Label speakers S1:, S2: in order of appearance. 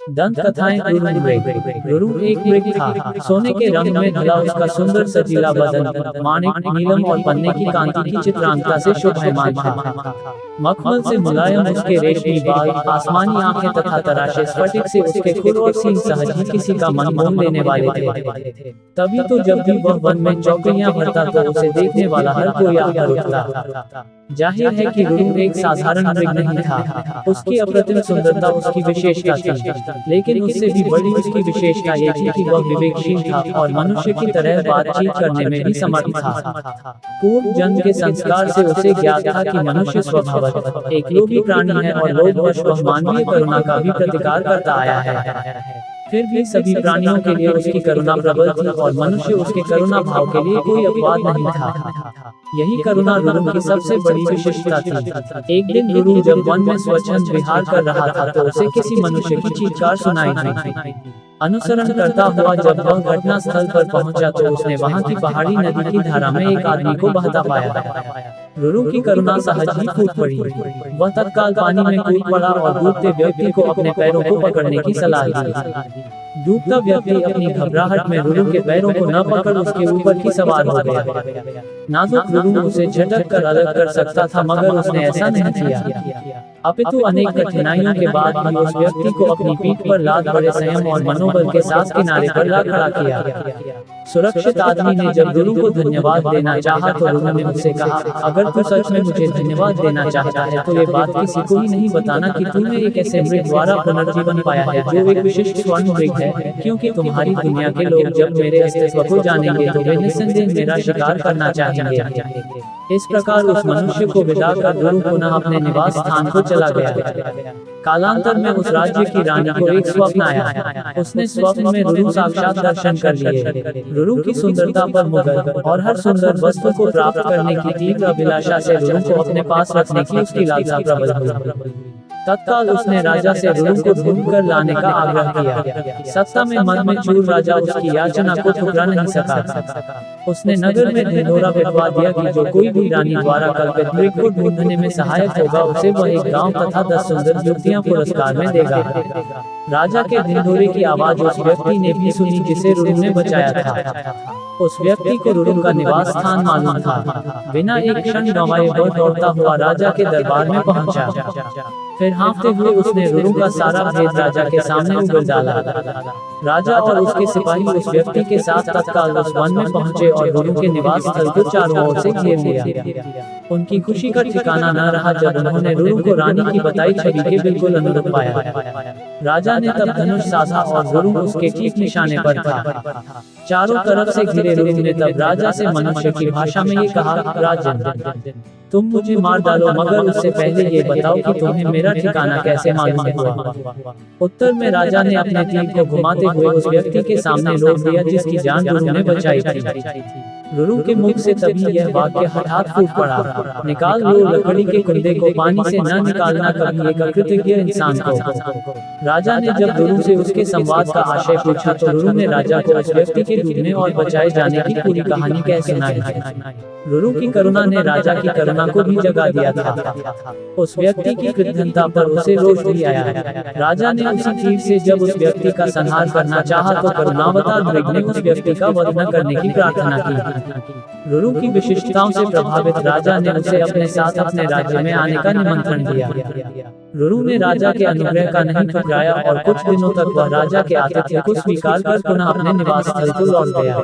S1: दंत कथाएं रुरु एक मृग था। सोने के रंग में ढला उसका सुंदर सजीला बदन माणिक नीलम और पन्ने की कांति की चित्रांकता से शोभायमान था। मखमल से मुलायम उसके रेशमी बाल, आसमानी आंखें तथा तराशे स्फटिक से उसके खुर और सींग सहज ही किसी का मन मोह लेने वाले थे। तभी तो जब भी वह वन में चौकलियां भरता तो उसे देखने वाला हर कोई आकर उठता। जाहिर है कि रुरु एक साधारण मृग नहीं था। उसकी अप्रतिम सुंदरता उसकी विशेषता थी, लेकिन उससे भी बड़ी उसकी विशेषता ये थी कि वह विवेकशील था और मनुष्य की तरह बातचीत करने में भी समर्थ था। पूर्व जन्म के संस्कार से उसे ज्ञात था कि मनुष्य स्वभावतः एक लोभी प्राणी है और लोभवश वह मानवीय करुणा का भी प्रतिकार करता आया है। फिर भी सभी प्राणियों के लिए उसकी करुणा प्रबल थी और मनुष्य उसके करुणा भाव के लिए कोई अपवाद नहीं था। यही करुणा रुरु की सबसे बड़ी विशेषता थी। एक दिन रुरु जब वन में स्वच्छंद विहार कर रहा था तो उसे किसी मनुष्य की चीत्कार सुनाई दी। अनुसरण करता हुआ जब वह घटना स्थल पर पहुंचा तो उसने वहां की पहाड़ी नदी की धारा में एक आदमी को बहता पाया। रुरु की करुणा सहज ही कूद पड़ी। वह तत्काल पानी में कूद पड़ा और डूबते व्यक्ति को अपने पैरों को पकड़ने की सलाह दी। डूबता व्यक्ति अपनी घबराहट में रुरु के पैरों को न पकड़ उसके ऊपर ही सवार हो गया। नाजुक रुरु उसे झटक कर अलग कर सकता था, मगर उसने ऐसा नहीं किया। अपितु अनेक कठिनाइयों के बाद भी उस व्यक्ति को अपनी पीठ पर लाद बड़े संयम और मनोबल के साथ किनारे पर ला खड़ा किया। सुरक्षित आदमी ने जब रुरु को धन्यवाद देना चाहा तो रुरु ने उससे कहा, अगर तू सच में मुझे धन्यवाद देना चाहता है तो ये बात किसी को ही नहीं बताना कि तूने एक ऐसे मृग द्वारा पुनर्जीवन पाया है जो एक विशिष्ट स्वर्ण मृग है, क्योंकि तुम्हारी दुनिया के लोग जब मेरे अस्तित्व को जानेंगे तो वे निस्संदेह मेरा शिकार करना चाहेंगे। इस प्रकार उस मनुष्य को विदा कर रुरु पुनः अपने निवास स्थान को चला गया। कालांतर में उस राज्य की रानी को एक स्वप्न आया। उसने स्वप्न में रुरु साक्षात दर्शन कर लिए। रुरु की सुंदरता पर मुग्ध और हर सुंदर वस्तु को प्राप्त करने की तीव्र अभिलाषा से रुरु को अपने पास रखने की उसकी लालसा प्रबल हुई। तत्काल उसने राजा से रुरु को ढूंढ कर लाने का आग्रह किया। सत्ता में मन में चूर राजा उसकी याचना को ठुकरा नहीं सका। उसने नगर में ढिंढोरा पिटवा दिया कि जो कोई भी रानी द्वारा कल्पित मृग को ढूंढने में सहायक होगा उसे वह एक गांव तथा 10 सुंदर युवतियां पुरस्कार में देगा। राजा के ढिंढोरे की आवाज उस व्यक्ति ने भी सुनी जिसे रुरु ने बचाया था। उस व्यक्ति को रुरु का निवास स्थान मालूम था। बिना एक क्षण गंवाए वह दौड़ता हुआ राजा के दरबार में पहुंचा। फिर हाँफते हुए उसने रुरु का सारा भेद राजा के सामने उगल डाला। राजा और उसके सिपाही उस व्यक्ति के साथ तत्काल उस वन में पहुंचे और रुरु के निवास स्थल को चारों ओर से घेर लिया। उनकी खुशी का ठिकाना न रहा जब उन्होंने रुरु को रानी की बताई छवि के बिल्कुल अनुरूप पाया। राजा ने तब धनुष साधा और रुरु उसके ठीक निशाने पर था। चारों तरफ से घिरे रुरु ने तब राजा से मनुष्य की भाषा में ये कहा, राजन तुम मुझे मार डालो, मगर उससे पहले ये बताओ कि तुम्हें मेरा ठिकाना कैसे मालूम हुआ। उत्तर में राजा ने अपने तीर को घुमाते हुए उस व्यक्ति के सामने रोक दिया जिसकी जान रुरु ने बचाई थी। रुरु के मुख से तभी यह वाक्य हठात फूट पड़ा, निकाल लो लकड़ी के कुंदे को, पानी से न निकालना कभी एक अकृतज्ञ इंसान को। राजा ने जब रुरु से उसके संवाद का आशय पूछा तो रुरु ने राजा को उस व्यक्ति के डूबने और बचाए जाने की पूरी कहानी कह सुनाई। रुरु की करुणा ने राजा की करुणा को भी जगा दिया था। उस व्यक्ति की कृतज्ञता पर उसे रोष भी आया। राजा ने उसी तीर से जब उस व्यक्ति का संहार करना चाहा तो करुणावतार मृग ने उस व्यक्ति का वध न करने की प्रार्थना की। रुरु की विशिष्टताओं से प्रभावित राजा ने उसे अपने साथ अपने राज्य में आने का निमंत्रण दिया। रुरु ने राजा के अनुग्रह का नहीं ठुकराया और कुछ दिनों तक वह राजा के आतिथ्य को स्वीकार कर पुनः अपने निवास स्थल को लौट गया।